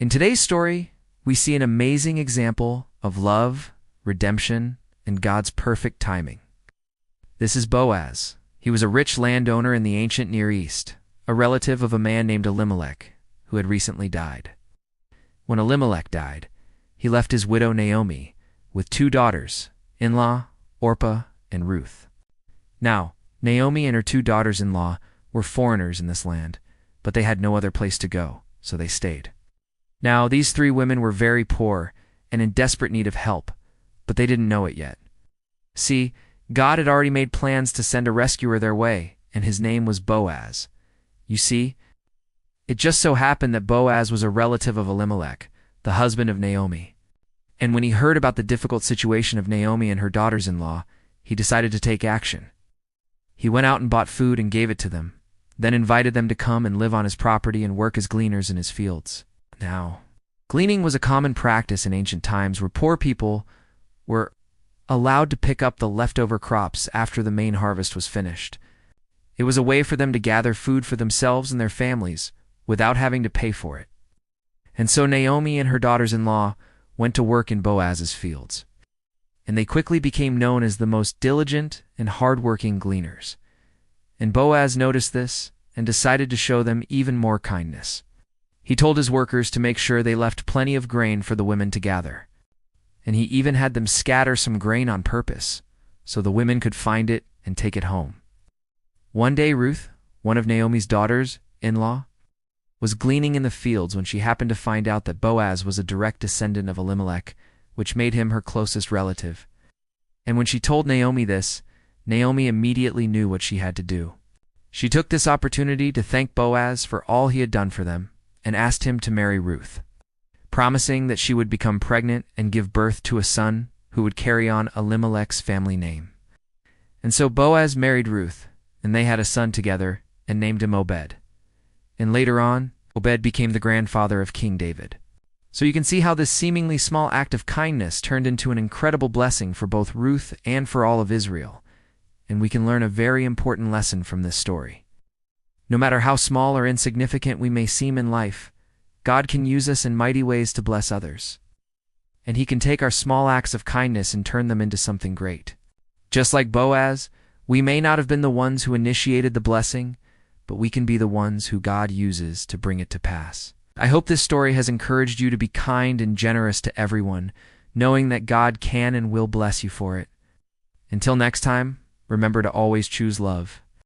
In today's story, we see an amazing example of love, redemption, and God's perfect timing. This is Boaz. He was a rich landowner in the ancient Near East, a relative of a man named Elimelech, who had recently died. When Elimelech died, he left his widow Naomi with 2 daughters, in-law, Orpah and Ruth. Now, Naomi and her 2 daughters-in-law were foreigners in this land, but they had no other place to go, so they stayed. Now, these 3 women were very poor and in desperate need of help, but they didn't know it yet. See, God had already made plans to send a rescuer their way, and his name was Boaz. You see, it just so happened that Boaz was a relative of Elimelech, the husband of Naomi. And when he heard about the difficult situation of Naomi and her daughters-in-law, he decided to take action. He went out and bought food and gave it to them, then invited them to come and live on his property and work as gleaners in his fields. Now, gleaning was a common practice in ancient times where poor people were allowed to pick up the leftover crops after the main harvest was finished. It was a way for them to gather food for themselves and their families without having to pay for it. And so Naomi and her daughters-in-law went to work in Boaz's fields, and they quickly became known as the most diligent and hard-working gleaners. And Boaz noticed this and decided to show them even more kindness. He told his workers to make sure they left plenty of grain for the women to gather, and he even had them scatter some grain on purpose so the women could find it and take it home. One day Ruth, one of Naomi's daughters-in-law, was gleaning in the fields when she happened to find out that Boaz was a direct descendant of Elimelech, which made him her closest relative. And when she told Naomi this, Naomi immediately knew what she had to do. She took this opportunity to thank Boaz for all he had done for them and asked him to marry Ruth, promising that she would become pregnant and give birth to a son who would carry on Elimelech's family name. And so Boaz married Ruth, and they had a son together and named him Obed. And later on, Obed became the grandfather of King David. So you can see how this seemingly small act of kindness turned into an incredible blessing for both Ruth and for all of Israel. And we can learn a very important lesson from this story. No matter how small or insignificant we may seem in life, God can use us in mighty ways to bless others. And he can take our small acts of kindness and turn them into something great. Just like Boaz, we may not have been the ones who initiated the blessing, but we can be the ones who God uses to bring it to pass. I hope this story has encouraged you to be kind and generous to everyone, knowing that God can and will bless you for it. Until next time, remember to always choose love.